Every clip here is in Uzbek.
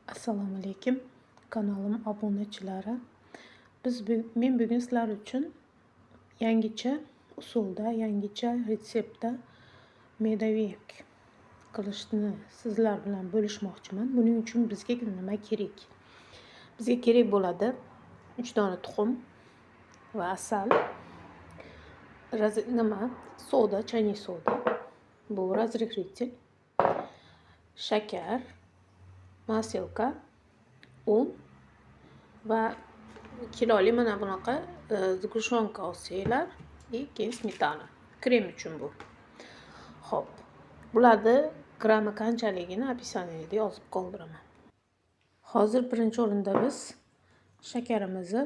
Assalomu alaykum kanalim obunachilari. Men bugun sizlar uchun yangicha usulda, yangicha retseptda medovik qilishni sizlar bilan bo'lishmoqchiman. Buning uchun bizga nima kerak? Bizga kerak bo'ladi 3 dona tuxum va asal, soda, chaynak soda, bu razrыхлитель, shakar, maselka, un va kiloli mana bunaqa zgushenka olsanglar, keyin smetana. Krem uchun bu. Xo'p, bularni grammi qanchaligini описаниеda yozib qoldiraman. Hozir birinchi o'rinda biz shakarimizni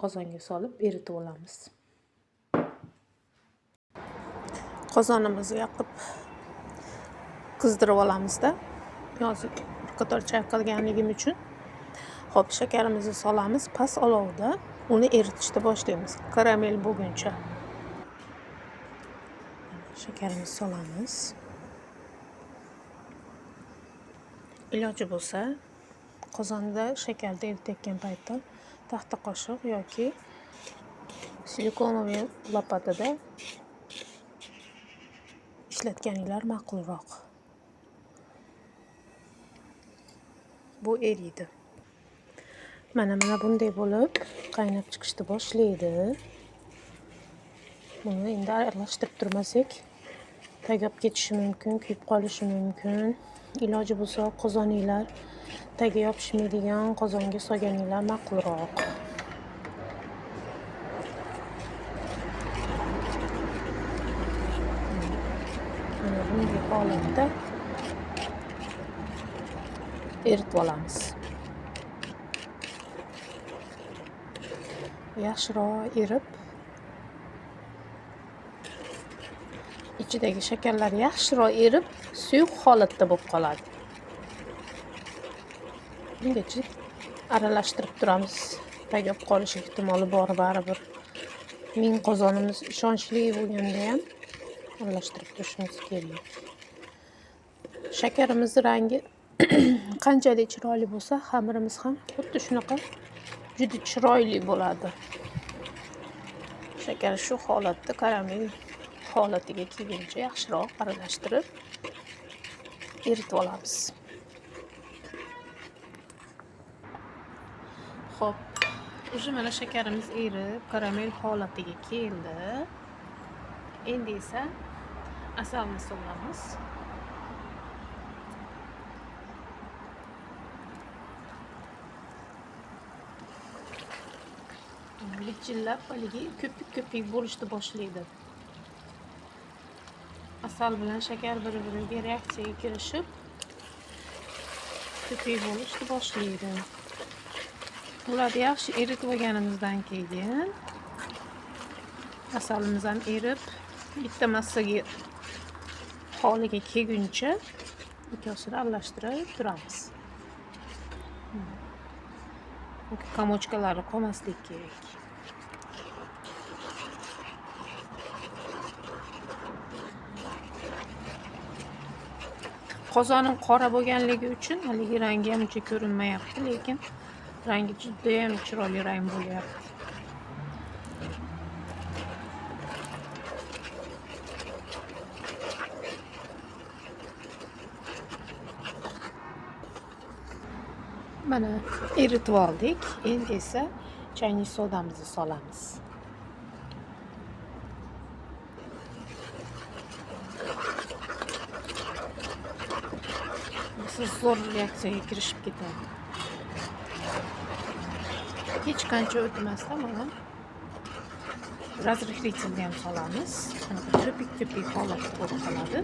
qozonga solib eritib olamiz. Qozonimizni yoqib qizdirib olamizda. Yozib qator chayqalganligim uchun. Xo'p, shakarimizni solamiz, past olovda uni eritishni boshlaymiz. Karamel bo'lguncha. Shakarimizni solamiz. Iloji bo'lsa, qozonda shakarni eritayotgan paytda taxta qoshiq yoki silikonoviy lopatada ishlatganinglar ma'qulroq. Bu eriydi. Mana bunday bo'lib qaynab chiqishni boshlaydi. Buni endi aralashtirib turmasak, tagab ketishi mumkin, kuyib qolishi mumkin. Iloji bo'lsa, qozoninglar tagiga yopishmaydigan qozonga solganinglar ma'qulroq. Mana bunday holatda eritib olamiz. Yaxshiroq erib, ichidagi shakarlar yaxshiroq erib, suyuq holatda bo'lib qoladi. Bungacha aralashtirib turamiz. Tagib qolish ehtimoli bor baribir. Ming qozonimiz ishonchli bo'lganda ham aralashtirib turishimiz kerak. Shakarimiz rangi qanchalik chiroyli bo'lsa, xamirimiz ham xuddi shunaqa juda chiroyli bo'ladi. Shakar shu holatda karamel holatiga kelguncha yaxshiroq aralashtirib eritib olamiz. Xo'p, уже mana shakarimiz erib, karamel holatiga keldi. Endi esa asalni solamiz. Lichillab haligi ko'pik bo'lishni boshlaydi. Asal bilan shakar bir-biriga reaksiyaga kirishib, ko'pik bo'lishni boshlaydi. Ularni yaxshi eritib olganimizdan keyin asalimiz ham erib, bitta massaga holiga kelguncha ikkosini aralashtirib turamiz. Kamochkalari qolmasligi kerak. Qozonim qora bo'lganligi uchun haligi rangi ham uncha ko'rinmayapti, lekin rangi juda ham chiroyli rang bo'lyapti. Mana eritib oldik. Endi esa chaynak sodamizni solamiz. Zo'r reaksiyaga kirishib ketadi. Hech qancha o'tmasdan mana razrыхлительni ham solamiz. Ko'pik holatda bo'lib qoladi.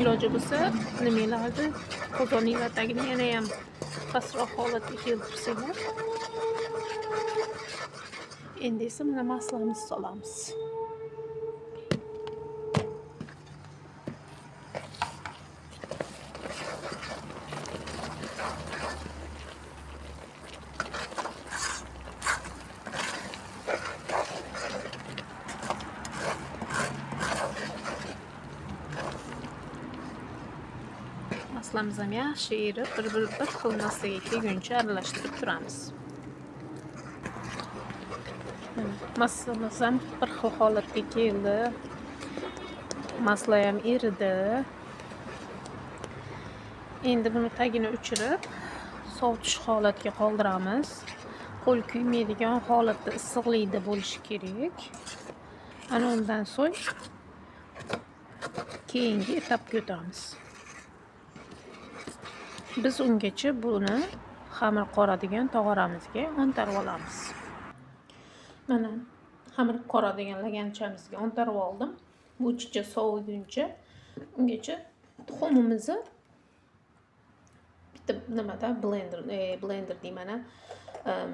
Iloji bo'lsa, nimalarni qozoninglar tagini yana ham pastroq holatga keltirsanglar. Endi esa mana maslamizni solamiz. masalamiz ham yaxshi erib, bir xil massaga kelguncha aralashtirib turamiz. Masalamiz ham bir xil holatga keldi. Masala ham eridi. Endi buni tagini o'chirib, sovutish holatiga qoldiramiz. Qo'l kuymaydigan holatda issiqlikda bo'lishi kerak. Ana undan so'ng keyingi etapga o'tamiz. Biz ungacha buni xamir qoradigan tog'oramizga o'ntarib olamiz. Mana xamir qoradigan laganchamizga o'ntarib oldim. Bu chicha soviguncha ungacha tuxumimizni bitta nimada blender deyman,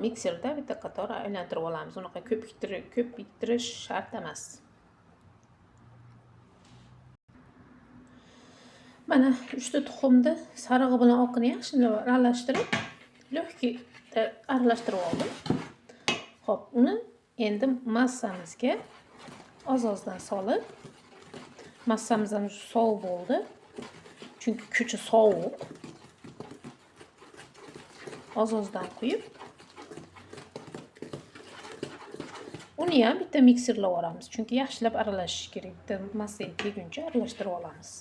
mikserda bitta qator aylantirib olamiz. Unaqa ko'p biktirish shart emas. Mana 3 ta tuxumni sarig'i bilan oqini yaxshilab aralashtirib, lehkida aralashtirib oldim. Xo'p, uni endi massamizga oz-ozdan solib, massamiz ham sovuq bo'ldi. Chunki ko'cha sovuq. Oz-ozdan quyib, uni ham bitta mikserga olamiz. Chunki yaxshilab aralashish kerak. Bitta massaga kelguncha aralashtirib olamiz.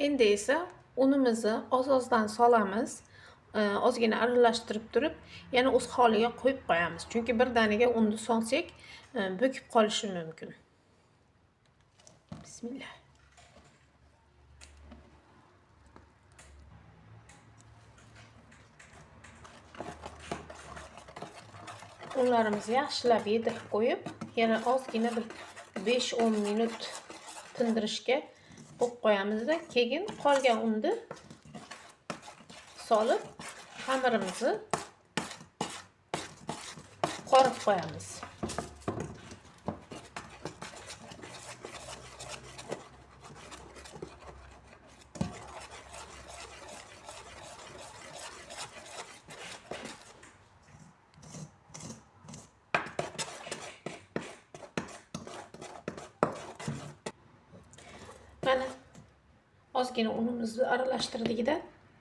Endi esa unimizni oz-ozdan solamiz. Ozgina aralashtirib turib, yana o'z holiga qo'yib qo'yamiz. Chunki birdaniga unni solsak, bo'kib qolishi mumkin. Bismillah. Unlarimizni yaxshilab yedirib qo'yib, yana ozgina bir 5-10 minut tindirishga qo'yib qo'yamizda, keyin qolgan unni solib xamirimizni qorib qo'yamiz. Mana ozgina unimizni aralashtirdigida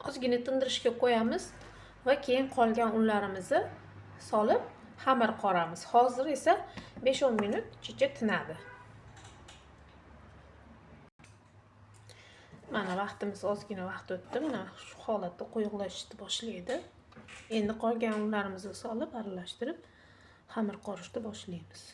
ozgina tindirishga qo'yamiz va keyin qolgan unlarimizni solib xamir qoramiz. Hozir esa 5-10 minut chicha tinadi. Mana vaqtimiz ozgina vaqt o'tdi. Mana shu holatda quyuqlashishni boshlaydi. Endi qolgan unlarimizni solib aralashtirib xamir qorishni boshlaymiz.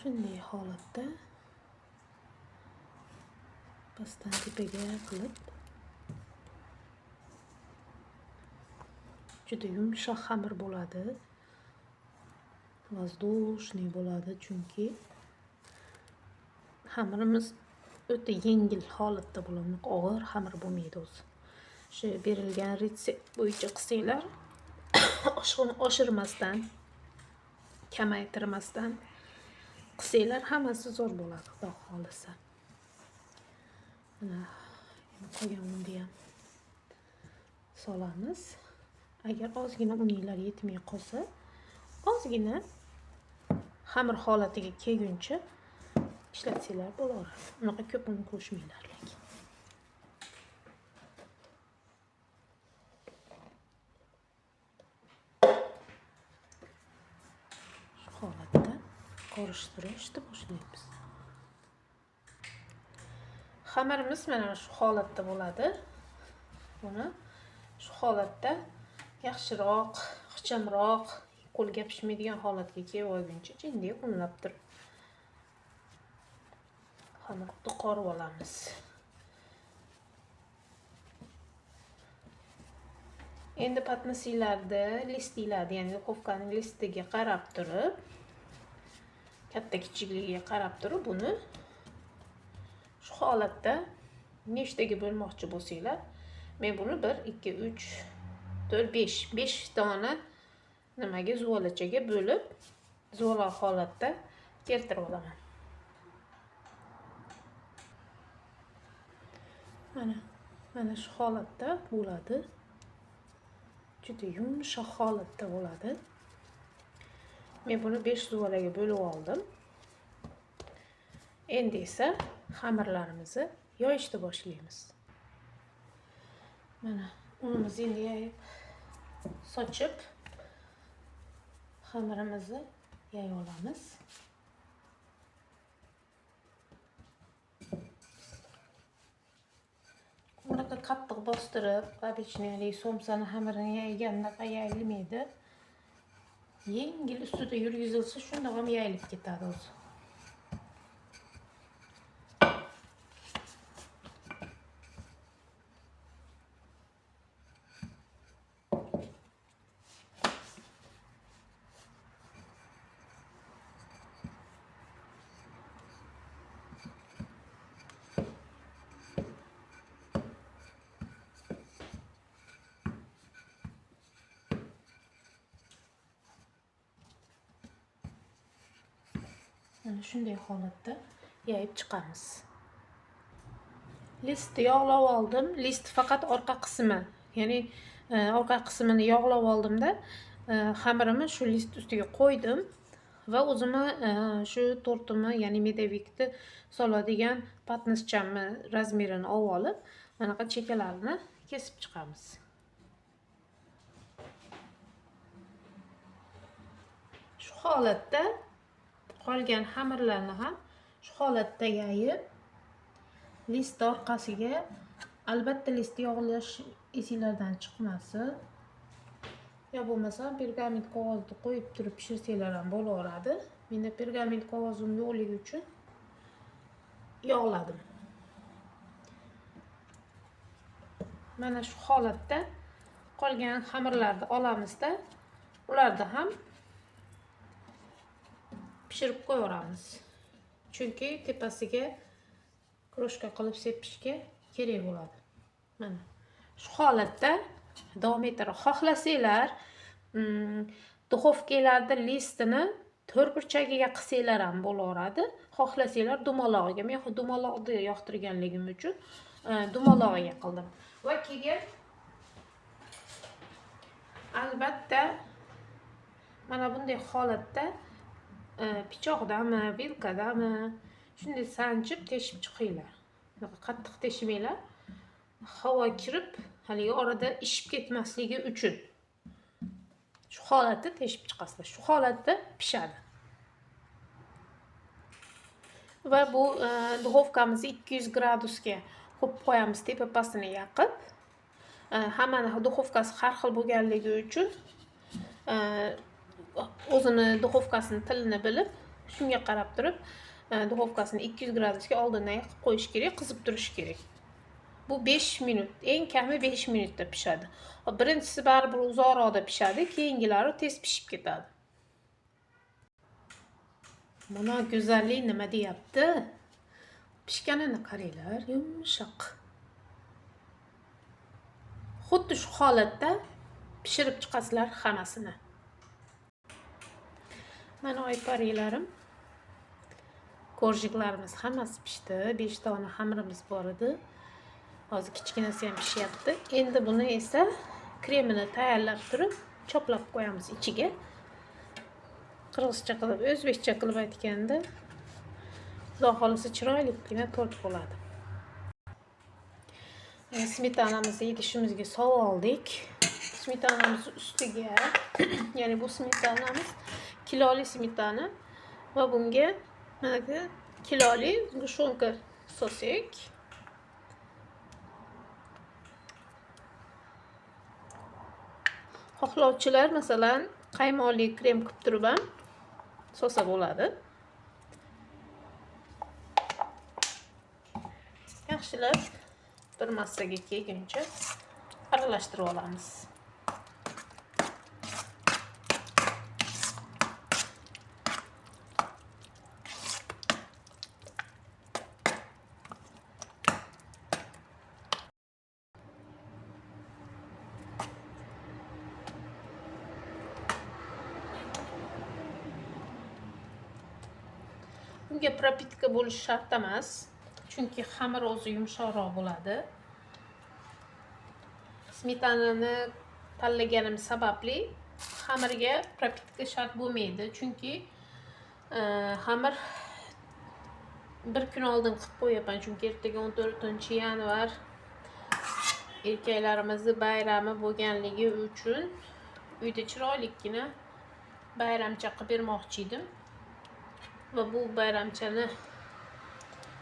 Shunday holatda pastdan tepaga qilib juda yumshoq xamir bo'ladi. Воздушный bo'ladi, chunki xamirimiz o'ta yengil holatda bo'ladi. Og'ir xamir bo'lmaydi o'zi. Shu berilgan retsept bo'yicha qilsanglar, oshirmasdan, kamaytirmasdan qilsanglar hammasi zo'r bo'ladi, xudo xolisa. Mana qolgan unni ham solamiz. Agar ozgina uninglar yetmay qolsa, ozgina xamir holatiga kelguncha ishlatsanglar bo'laveradi. Unaqa ko'p un qo'shmanglar lekin. Shu holatda qorishtirishni boshlaymiz. Xamirimiz mana shu holatda bo'ladi. Buni shu holatda yaxshiroq, ixchamroq, qo'lga pishmaydigan holatga kelib olguncha jinday unlab turib xamirni qorib olamiz. Endi patnisiylarni listinglarni, ya'ni duxovkaning listiga qarab turib, katta kichikligiga qarab turib, buni shu holatda nechtaga bo'lmoqchi bo'lsanglar, men buni 1 2 3 4 5 dona nimaga zuvolachaga bo'lib, zuvala holatda keltirib olaman. Mana shu holatda bo'ladi. Juda yumshoq holatda bo'ladi. Men buni 5 zuvalaga bo'lib oldim. Endi esa xamirlarimizni yoyishni boshlaymiz. Mana unimizni endi yayib, sochib xamirimizni yay olamiz. Bunaqa qattiq bostirib, обычный somsani xamirini yaygandaqa yayilmaydi. Yengil ustida yurgizilsa, shunda ham yayilib ketadi o'zi. Mana shunday holatda yayib chiqamiz. Listni yog'lab oldim. List faqat orqa qismi, ya'ni orqa qismini yog'lab oldimda, xamirimni shu list ustiga qo'ydim va o'zimni shu tortimni, ya'ni medavikni soladigan patnischamni razmerini olib, manaqa chekalarini kesib chiqamiz. Shu holatda qolgan xamirlarni ham shu holatda yayib, list orqasiga, albatta list yog'lash esinglardan chiqmasin. Ya bo'lmasa pergament qog'ozni qo'yib turib pishirsanglar ham bo'laveradi. Menda pergament qog'ozim yo'qligi uchun yog'ladim. Mana shu holatda qolgan xamirlarni olamizda, ularni ham pishirib qo'yaveramiz. Chunki tepasiga kroshka qilib sepishga kerak bo'ladi. Mana shu holatda davom ettirib xohlasanglar, duxovkalarda listini to'rtburchagiga qilsanglar ham bo'laveradi. Xohlasanglar dumalog'iga, men dumaloqni yoqtirganligim uchun dumalog'iga qildim. Va keyin albatta mana bunday holatda pichoqdami, vilkadami shunday sanchib teshib chiqinglar. Qattiq teshmanglar. Havo kirib, haligi orada ishib ketmasligi uchun. Shu holatda teshib chiqasizlar. Shu holatda pishadi. Va bu duxovkamizni 200 gradusga qo'yib qo'yamiz, tepa pastini yoqib. Hammani duxovkasi har xil bo'lganligi uchun o'zini duxovkasini tilini bilib, shunga qarab turib, duxovkasini 200 gradusga oldindan yoqib qo'yish kerak, qizib turishi kerak. Bu 5 minut, eng kami 5 minutda pishadi. Birinchisi baribir uzoqroqda pishadi, keyingilari tez pishib ketadi. Mana go'zallik nima deyapti? Pishganini qaranglar, yumshoq. Xuddi shu holatda pishirib chiqasizlar hammasini. Mana oyparilarim, korjiklarimiz hammasi pishdi. 5 dona xamirimiz bor edi. Hozir kichkinasi ham pishyapti. Endi buni esa kremini tayyorlab turib, choplab qo'yamiz ichiga. Qirg'izcha qilib, o'zbekcha qilib aytganda, xudo xolisa chiroyligina tort bo'ladi. Smetanamizni idishimizga solib oldik. Smetanamiz ustiga, ya'ni bu smetanamiz kiloli smetana va bunga mana kiloli gushonka sosik. Xohlovchilar masalan qaymoqli krem qilib turib ham sosa bo'ladi. Yaxshilab bir massaga kelguncha aralashtirib olamiz. Bunga propitka bo'lishi shart emas, chunki xamir o'zi yumshoqroq bo'ladi. Smetanani tanlaganim sababli xamirga propitka shart bo'lmaydi, chunki xamir bir kun oldin qilib qo'yaman, chunki ertaga 14-yanvar erkaklarimizni bayrami bo'lganligi uchun uyda chiroylikkina bayramcha qilib bermoqchi edim va bu bayramchani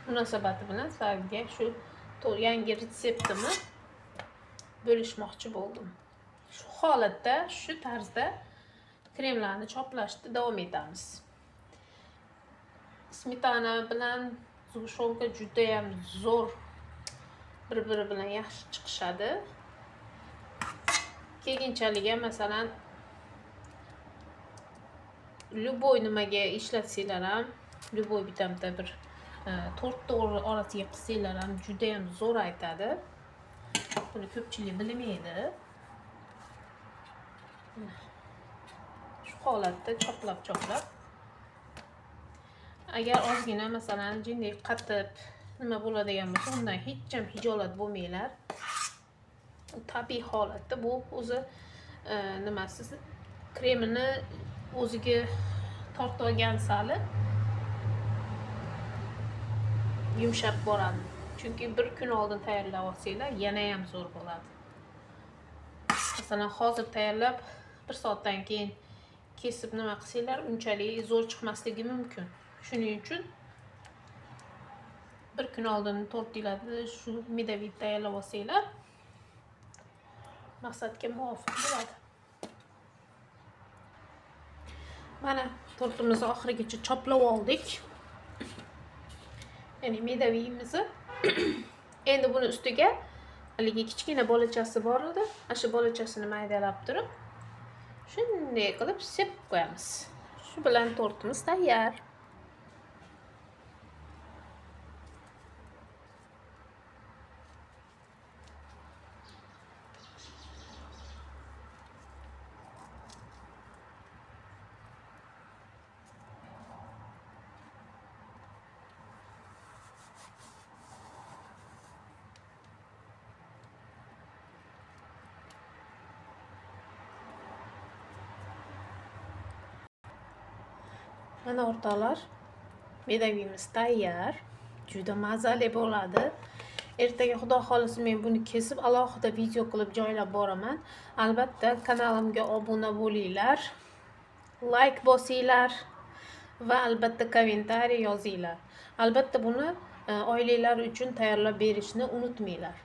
munosabati bilan sizlarga shu yangi retseptimni bo'lishmoqchi bo'ldim. Shu holatda, shu tarzda kremlarni choplashda davom etamiz. Smetana bilan zgushovka juda ham zo'r bir-biri bilan yaxshi chiqishadi. Keyinchalik masalan любой nimaga ishlatsanglar ham, любой bitamda bir tortni orasiga qilsanglar ham juda ham zo'r aytadi. Buni ko'pchilik bilmaydi. Shu holatda choplab agar ozgina masalan jindak qatib nima bo'ladigan bo'lsa, undan hech ham hijolat bo'lmanglar. Tabiiy holatda bu o'zi nimasi kremini o'ziga tortib olgan sari yumshab boradi. Chunki bir kun oldin tayyorlab olsanglar yana ham zo'r bo'ladi. Masalan, hozir tayyorlab 1 soatdan keyin kesib nima qilsanglar, unchalik zo'r chiqmasligi mumkin. Shuning uchun bir kun oldin tortinglarni shu medaviy tayyorlab olsanglar maqsadga muvofiq bo'ladi. Mana tortimizni oxirigacha choplab oldik. Ya'ni medaviyimizni endi buni ustiga haligi kichkina bolachasi bor edi. Shu bolachasini maydalab turib shunday qilib sepib qo'yamiz. Shu bilan tortimiz tayyor. Mana o'rtoqlar, medaviyimiz tayyor. Juda mazali bo'ladi. Ertaga xudo xolisa men buni kesib alohida video qilib joylab boraman. Albatta kanalimga obuna bo'linglar, like bosinglar va albatta kommentariy yozinglar. Albatta buni oilalar uchun tayyorlab berishni unutmanglar.